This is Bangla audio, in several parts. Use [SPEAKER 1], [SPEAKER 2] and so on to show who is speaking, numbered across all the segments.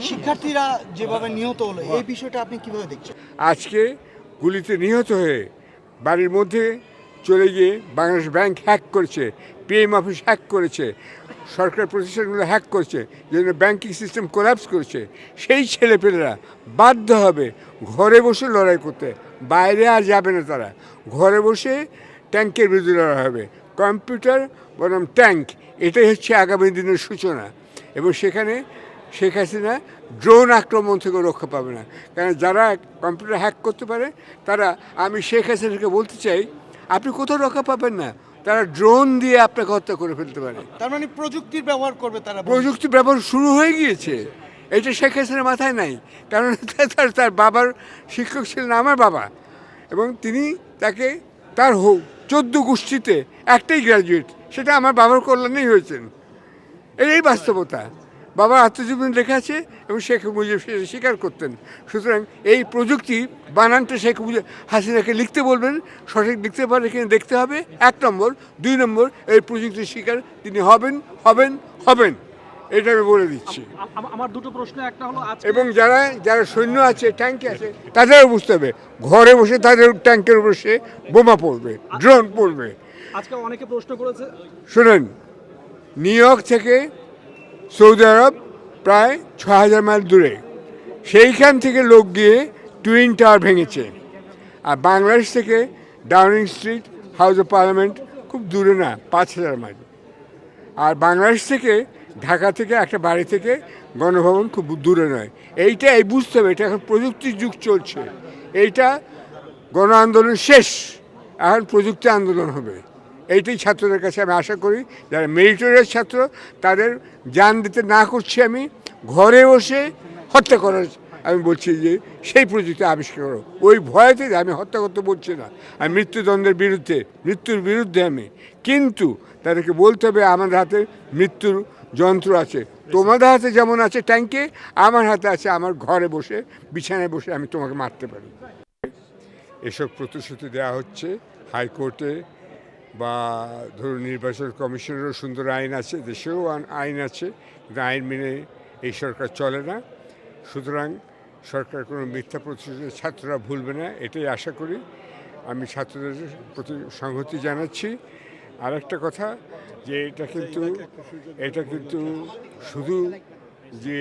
[SPEAKER 1] শিক্ষার্থীরা যেভাবে নিহত হলো এই বিষয়টা আপনি কিভাবে দেখছেন?
[SPEAKER 2] আজকে গুলিতে নিহত হয়ে বাড়ির মধ্যে চলে গিয়ে বাংলাদেশ ব্যাংক হ্যাক করেছে, পিএম অফিস হ্যাক করেছে, সরকার প্রতিষ্ঠানগুলো হ্যাক করছে, যেন ব্যাংকিং সিস্টেম কোলাপস করছে। সেই ছেলেপেলেরা বাধ্য হবে ঘরে বসে লড়াই করতে, বাইরে আর যাবে না। তারা ঘরে বসে ট্যাঙ্কের বিরুদ্ধে লড়াই হবে। কম্পিউটার বনাম ট্যাঙ্ক, এটাই হচ্ছে আগামী দিনের সূচনা। এবং সেখানে শেখ হাসিনা ড্রোন আক্রমণ থেকে রক্ষা পাবে না। কারণ যারা কম্পিউটার হ্যাক করতে পারে তারা, আমি শেখ হাসিনাকে বলতে চাই, আপনি কোথাও রক্ষা পাবেন না। তারা ড্রোন দিয়ে আপনাকে হত্যা করে ফেলতে পারে।
[SPEAKER 1] তার মানে প্রযুক্তির ব্যবহার করবে তারা।
[SPEAKER 2] প্রযুক্তি ব্যবহার শুরু হয়ে গিয়েছে, এটা শেখ হাসিনার মাথায় নাই। কারণ তার বাবার শিক্ষক ছিলেন আমার বাবা, এবং তিনি তাকে তার 14 গোষ্ঠীতে একটাই গ্র্যাজুয়েট, সেটা আমার বাবার কল্যাণেই হয়েছেন। এই বাস্তবতা বাবার আত্মজীবনী লেখা আছে, এবং শেখ মুজিব সেটা স্বীকার করতেন। সুতরাং এই প্রযুক্তি বানানটা শেখ মুজিব হাসিনাকে লিখতে বলবেন, সঠিক লিখতে পারে কিনা দেখতে হবে, 1 নম্বর। 2 নম্বর, এই প্রযুক্তির শিকার তিনি হবেন হবেন হবেন, এটা আমি বলে দিচ্ছি।
[SPEAKER 3] আমার দুটো প্রশ্ন, একটা হলো
[SPEAKER 2] এবং যারা যারা সৈন্য আছে, ট্যাঙ্কে আছে, তাদেরও বুঝতে হবে ঘরে বসে তাদের ট্যাঙ্কের উপর সে বোমা পড়বে, ড্রোন পড়বে।
[SPEAKER 3] আজকে অনেকে প্রশ্ন করেছে,
[SPEAKER 2] শুনেন, নিউ ইয়র্ক থেকে সৌদি আরব প্রায় 6000 মাইল দূরে, সেইখান থেকে লোক গিয়ে টুইন টাওয়ার ভেঙেছে। আর বাংলাদেশ থেকে Downing street, house of parliament খুব দূরে না, 5000 মাইল। আর বাংলাদেশ থেকে, ঢাকা থেকে একটা বাড়ি থেকে গণভবন খুব দূরে নয়। এই বুঝতে হবে, এটা এখন প্রযুক্তির যুগ চলছে। এইটা গণ আন্দোলন শেষ, এখন প্রযুক্তি আন্দোলন হবে। এইটাই ছাত্রদের কাছে আমি আশা করি, যারা মেরিটোরিয়াস ছাত্র তাদের জান দিতে না করছি আমি, ঘরে বসে হত্যা করার আমি বলছি যে সেই প্রযুক্তি আবিষ্কার করো। ওই ভয়েতে আমি হত্যা করতে বলছি না, আমি মৃত্যুদণ্ডের বিরুদ্ধে, মৃত্যুর বিরুদ্ধে আমি। কিন্তু তাদেরকে বলতে হবে আমাদের হাতে মৃত্যুর যন্ত্র আছে। তোমাদের হাতে যেমন আছে ট্যাঙ্কে, আমার হাতে আছে আমার ঘরে বসে, বিছানায় বসে আমি তোমাকে মারতে পারি। এসব প্রতিশ্রুতি দেওয়া হচ্ছে হাইকোর্টে, বা ধরুন নির্বাচন কমিশনেরও সুন্দর আইন আছে, দেশেও আইন আছে, কিন্তু আইন মেনে এই সরকার চলে না। সুতরাং সরকার কোনো মিথ্যা প্রতিশ্রুতি ছাত্ররা ভুলবে না, এটাই আশা করি। আমি ছাত্রদের প্রতি সংহতি জানাচ্ছি। আর একটা কথা, যে এটা কিন্তু শুধু যে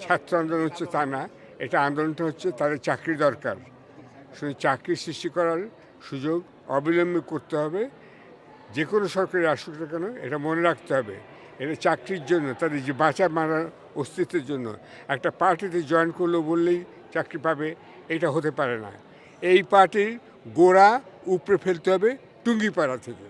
[SPEAKER 2] ছাত্র আন্দোলন হচ্ছে তা না, এটা আন্দোলনটা হচ্ছে তাদের চাকরি দরকার। শুধু চাকরি সৃষ্টি করার সুযোগ অবিলম্বে করতে হবে, যে কোনো সরকারি আসুক না কেন, এটা মনে রাখতে হবে। এটা চাকরির জন্য, তাদের যে বাঁচা মারার অস্তিত্বের জন্য। একটা পার্টিতে জয়েন করলো বললেই চাকরি পাবে, এটা হতে পারে না। এই পার্টির গোড়া উপড়ে ফেলতে হবে টুঙ্গিপাড়া থেকে।